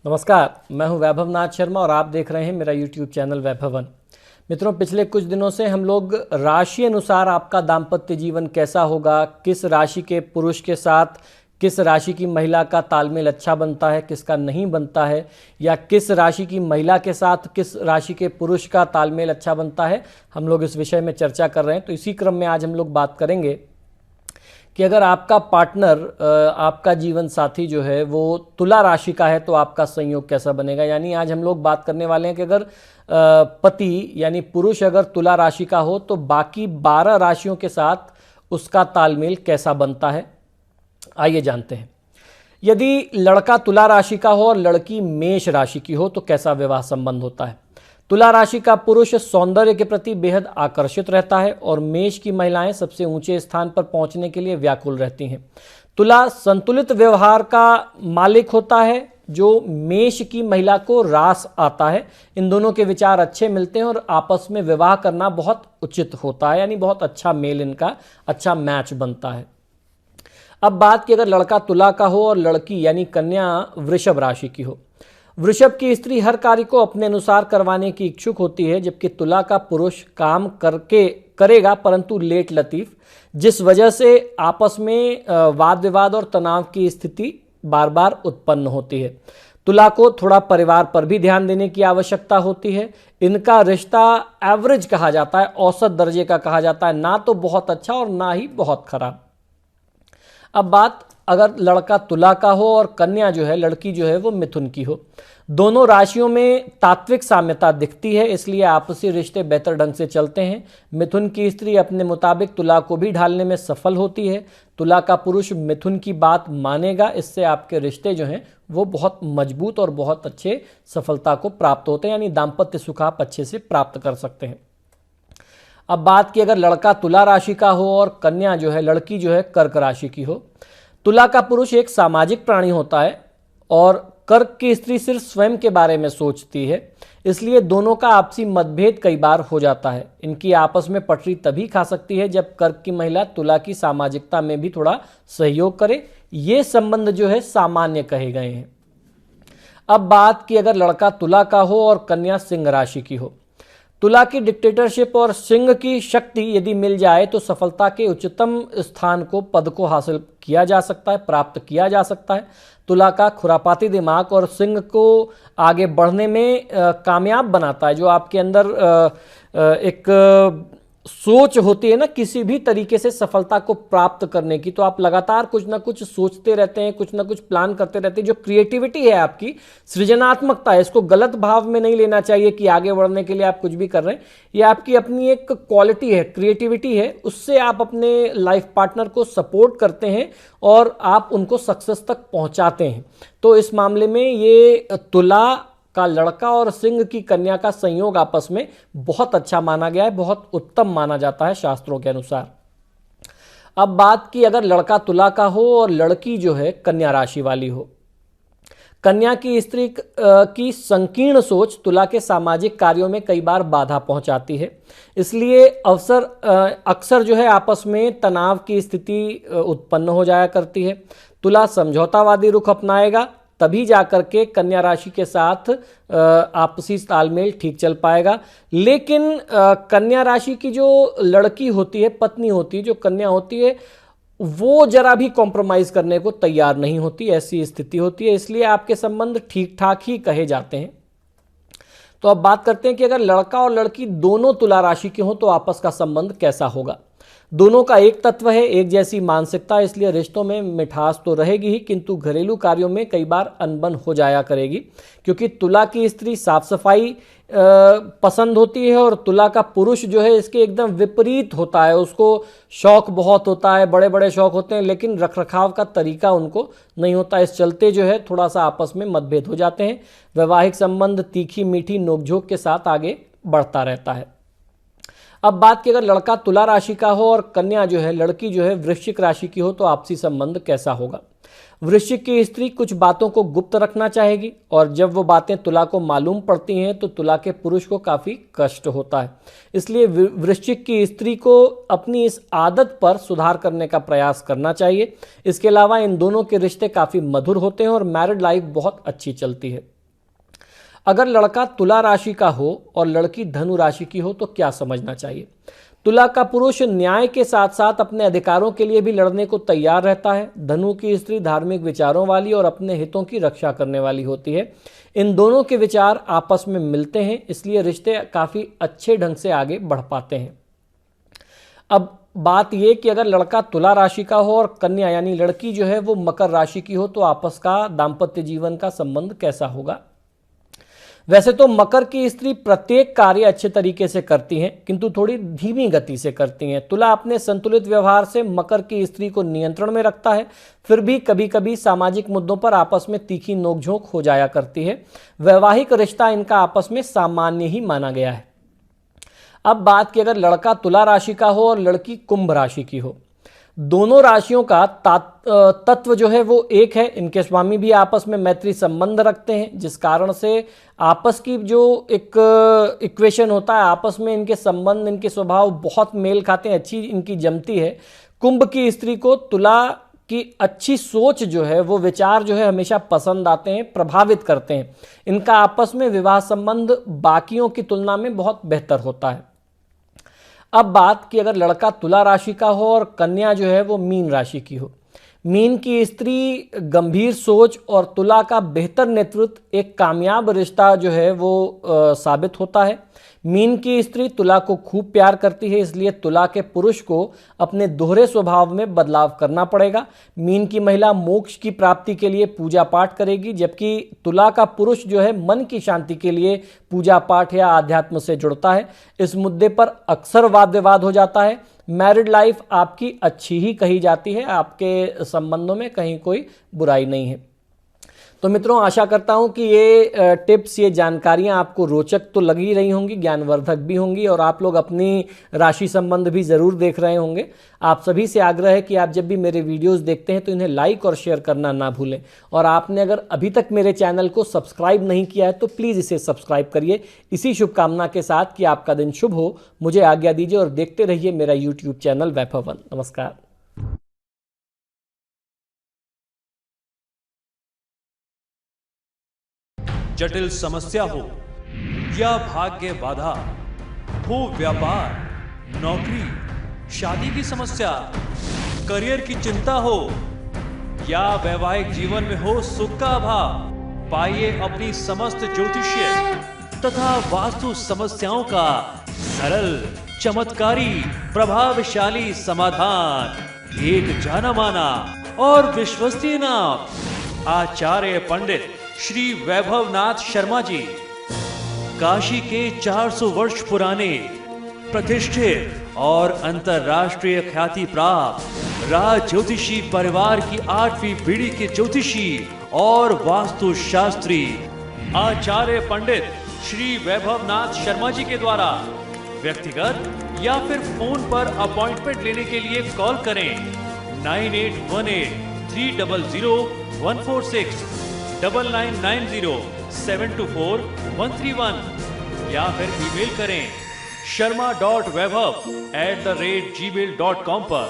नमस्कार, मैं हूं वैभव नाथ शर्मा और आप देख रहे हैं मेरा यूट्यूब चैनल वैभवन। मित्रों, पिछले कुछ दिनों से हम लोग राशि अनुसार आपका दाम्पत्य जीवन कैसा होगा, किस राशि के पुरुष के साथ किस राशि की महिला का तालमेल अच्छा बनता है, किसका नहीं बनता है, या किस राशि की महिला के साथ किस राशि के पुरुष का तालमेल अच्छा बनता है, हम लोग इस विषय में चर्चा कर रहे हैं। तो इसी क्रम में आज हम लोग बात करेंगे कि अगर आपका पार्टनर, आपका जीवन साथी जो है वो तुला राशि का है तो आपका संयोग कैसा बनेगा। यानी आज हम लोग बात करने वाले हैं कि अगर पति यानी पुरुष अगर तुला राशि का हो तो बाकी 12 राशियों के साथ उसका तालमेल कैसा बनता है। आइए जानते हैं। यदि लड़का तुला राशि का हो और लड़की मेष राशि की हो तो कैसा विवाह संबंध होता है। तुला राशि का पुरुष सौंदर्य के प्रति बेहद आकर्षित रहता है और मेष की महिलाएं सबसे ऊंचे स्थान पर पहुंचने के लिए व्याकुल रहती हैं। तुला संतुलित व्यवहार का मालिक होता है जो मेष की महिला को रास आता है। इन दोनों के विचार अच्छे मिलते हैं और आपस में विवाह करना बहुत उचित होता है, यानी बहुत अच्छा मेल, इनका अच्छा मैच बनता है। अब बात की अगर लड़का तुला का हो और लड़की यानी कन्या वृषभ राशि की हो। वृषभ की स्त्री हर कार्य को अपने अनुसार करवाने की इच्छुक होती है, जबकि तुला का पुरुष काम करके करेगा परंतु लेट लतीफ, जिस वजह से आपस में वाद विवाद और तनाव की स्थिति बार बार उत्पन्न होती है। तुला को थोड़ा परिवार पर भी ध्यान देने की आवश्यकता होती है। इनका रिश्ता एवरेज कहा जाता है, औसत दर्जे का कहा जाता है, ना तो बहुत अच्छा और ना ही बहुत खराब। अब बात अगर लड़का तुला का हो और कन्या जो है, लड़की जो है वो मिथुन की हो। दोनों राशियों में तात्विक साम्यता दिखती है, इसलिए आपसी रिश्ते बेहतर ढंग से चलते हैं। मिथुन की स्त्री अपने मुताबिक तुला को भी ढालने में सफल होती है। तुला का पुरुष मिथुन की बात मानेगा, इससे आपके रिश्ते जो हैं वो बहुत मजबूत और बहुत अच्छे सफलता को प्राप्त होते हैं, यानी दाम्पत्य सुख आप अच्छे से प्राप्त कर सकते हैं। अब बात की अगर लड़का तुला राशि का हो और कन्या जो है, लड़की जो है कर्क राशि की हो। तुला का पुरुष एक सामाजिक प्राणी होता है और कर्क की स्त्री सिर्फ स्वयं के बारे में सोचती है, इसलिए दोनों का आपसी मतभेद कई बार हो जाता है। इनकी आपस में पटरी तभी खा सकती है जब कर्क की महिला तुला की सामाजिकता में भी थोड़ा सहयोग करे। ये संबंध जो है सामान्य कहे गए हैं। अब बात की अगर लड़का तुला का हो और कन्या सिंह राशि की हो। तुला की डिक्टेटरशिप और सिंह की शक्ति यदि मिल जाए तो सफलता के उच्चतम स्थान को, पद को हासिल किया जा सकता है, प्राप्त किया जा सकता है। तुला का खुरापाती दिमाग और सिंह को आगे बढ़ने में कामयाब बनाता है। जो आपके अंदर एक सोच होती है ना किसी भी तरीके से सफलता को प्राप्त करने की, तो आप लगातार कुछ ना कुछ सोचते रहते हैं, कुछ ना कुछ प्लान करते रहते हैं। जो क्रिएटिविटी है, आपकी सृजनात्मकता है, इसको गलत भाव में नहीं लेना चाहिए कि आगे बढ़ने के लिए आप कुछ भी कर रहे हैं। ये आपकी अपनी एक क्वालिटी है, क्रिएटिविटी है, उससे आप अपने लाइफ पार्टनर को सपोर्ट करते हैं और आप उनको सक्सेस तक पहुंचाते हैं। तो इस मामले में ये तुला का लड़का और सिंह की कन्या का संयोग आपस में बहुत अच्छा माना गया है, बहुत उत्तम माना जाता है शास्त्रों के अनुसार। अब बात की अगर लड़का तुला का हो और लड़की जो है कन्या राशि वाली हो। कन्या की स्त्री की संकीर्ण सोच तुला के सामाजिक कार्यों में कई बार बाधा पहुंचाती है, इसलिए अक्सर जो है आपस में तनाव की स्थिति उत्पन्न हो जाया करती है। तुला समझौतावादी रुख अपनाएगा, तभी जाकर के कन्या राशि के साथ आपसी तालमेल ठीक चल पाएगा। लेकिन कन्या राशि की जो लड़की होती है, पत्नी होती है, जो कन्या होती है, वो जरा भी कॉम्प्रोमाइज करने को तैयार नहीं होती, ऐसी स्थिति होती है। इसलिए आपके संबंध ठीक ठाक ही कहे जाते हैं। तो अब बात करते हैं कि अगर लड़का और लड़की दोनों तुला राशि के हों तो आपस का संबंध कैसा होगा। दोनों का एक तत्व है, एक जैसी मानसिकता, इसलिए रिश्तों में मिठास तो रहेगी ही, किंतु घरेलू कार्यों में कई बार अनबन हो जाया करेगी, क्योंकि तुला की स्त्री साफ सफाई पसंद होती है और तुला का पुरुष जो है इसके एकदम विपरीत होता है। उसको शौक बहुत होता है, बड़े बड़े शौक होते हैं, लेकिन रखरखाव का तरीका उनको नहीं होता। इस चलते जो है थोड़ा सा आपस में मतभेद हो जाते हैं। वैवाहिक संबंध तीखी मीठी नोकझोंक के साथ आगे बढ़ता रहता है। अब बात की अगर लड़का तुला राशि का हो और कन्या जो है, लड़की जो है वृश्चिक राशि की हो तो आपसी संबंध कैसा होगा। वृश्चिक की स्त्री कुछ बातों को गुप्त रखना चाहेगी और जब वो बातें तुला को मालूम पड़ती हैं तो तुला के पुरुष को काफ़ी कष्ट होता है। इसलिए वृश्चिक की स्त्री को अपनी इस आदत पर सुधार करने का प्रयास करना चाहिए। इसके अलावा इन दोनों के रिश्ते काफ़ी मधुर होते हैं और मैरिड लाइफ बहुत अच्छी चलती है। अगर लड़का तुला राशि का हो और लड़की धनु राशि की हो तो क्या समझना चाहिए? तुला का पुरुष न्याय के साथ साथ अपने अधिकारों के लिए भी लड़ने को तैयार रहता है। धनु की स्त्री धार्मिक विचारों वाली और अपने हितों की रक्षा करने वाली होती है। इन दोनों के विचार आपस में मिलते हैं, इसलिए रिश्ते काफ़ी अच्छे ढंग से आगे बढ़ पाते हैं। अब बात यह कि अगर लड़का तुला राशि का हो और कन्या यानी लड़की जो है वो मकर राशि की हो तो आपस का दाम्पत्य जीवन का संबंध कैसा होगा? वैसे तो मकर की स्त्री प्रत्येक कार्य अच्छे तरीके से करती हैं, किंतु थोड़ी धीमी गति से करती हैं। तुला अपने संतुलित व्यवहार से मकर की स्त्री को नियंत्रण में रखता है, फिर भी कभी कभी सामाजिक मुद्दों पर आपस में तीखी नोकझोंक हो जाया करती है। वैवाहिक रिश्ता इनका आपस में सामान्य ही माना गया है। अब बात की अगर लड़का तुला राशि का हो और लड़की कुंभ राशि की हो, दोनों राशियों का तत्व जो है वो एक है। इनके स्वामी भी आपस में मैत्री संबंध रखते हैं, जिस कारण से आपस की जो एक इक्वेशन होता है, आपस में इनके संबंध, इनके स्वभाव बहुत मेल खाते हैं, अच्छी इनकी जमती है। कुंभ की स्त्री को तुला की अच्छी सोच जो है वो विचार जो है हमेशा पसंद आते हैं, प्रभावित करते हैं। इनका आपस में विवाह संबंध बाकियों की तुलना में बहुत बेहतर होता है। अब बात कि अगर लड़का तुला राशि का हो और कन्या जो है वो मीन राशि की हो। मीन की स्त्री गंभीर सोच और तुला का बेहतर नेतृत्व एक कामयाब रिश्ता जो है वो साबित होता है। मीन की स्त्री तुला को खूब प्यार करती है, इसलिए तुला के पुरुष को अपने दोहरे स्वभाव में बदलाव करना पड़ेगा। मीन की महिला मोक्ष की प्राप्ति के लिए पूजा पाठ करेगी, जबकि तुला का पुरुष जो है मन की शांति के लिए पूजा पाठ या आध्यात्म से जुड़ता है। इस मुद्दे पर अक्सर वाद विवाद हो जाता है। मैरिड लाइफ आपकी अच्छी ही कही जाती है, आपके संबंधों में कहीं कोई बुराई नहीं है। तो मित्रों, आशा करता हूं कि ये टिप्स, ये जानकारियां आपको रोचक तो लगी रही होंगी, ज्ञानवर्धक भी होंगी और आप लोग अपनी राशि संबंध भी ज़रूर देख रहे होंगे। आप सभी से आग्रह है कि आप जब भी मेरे वीडियोस देखते हैं तो इन्हें लाइक और शेयर करना ना भूलें। और आपने अगर अभी तक मेरे चैनल को सब्सक्राइब नहीं किया है तो प्लीज़ इसे सब्सक्राइब करिए। इसी शुभकामना के साथ कि आपका दिन शुभ हो, मुझे आज्ञा दीजिए और देखते रहिए मेरा यूट्यूब चैनल वैभव वन। नमस्कार। जटिल समस्या हो या भाग्य बाधा हो, व्यापार, नौकरी, शादी की समस्या, करियर की चिंता हो या वैवाहिक जीवन में हो सुख का अभाव, पाइए अपनी समस्त ज्योतिषीय तथा वास्तु समस्याओं का सरल, चमत्कारी, प्रभावशाली समाधान। एक जाना माना और विश्वसनीय नाम, आचार्य पंडित श्री वैभवनाथ शर्मा जी, काशी के 400 वर्ष पुराने प्रतिष्ठित और अंतरराष्ट्रीय ख्याति प्राप्त राज ज्योतिषी परिवार की 8वीं पीढ़ी के ज्योतिषी और वास्तु शास्त्री आचार्य पंडित श्री वैभवनाथ शर्मा जी के द्वारा व्यक्तिगत या फिर फोन पर अपॉइंटमेंट लेने के लिए कॉल करें 9818 300 146 9990 724 131 या फिर ईमेल करें sharma.vaibhav@gmail.com पर।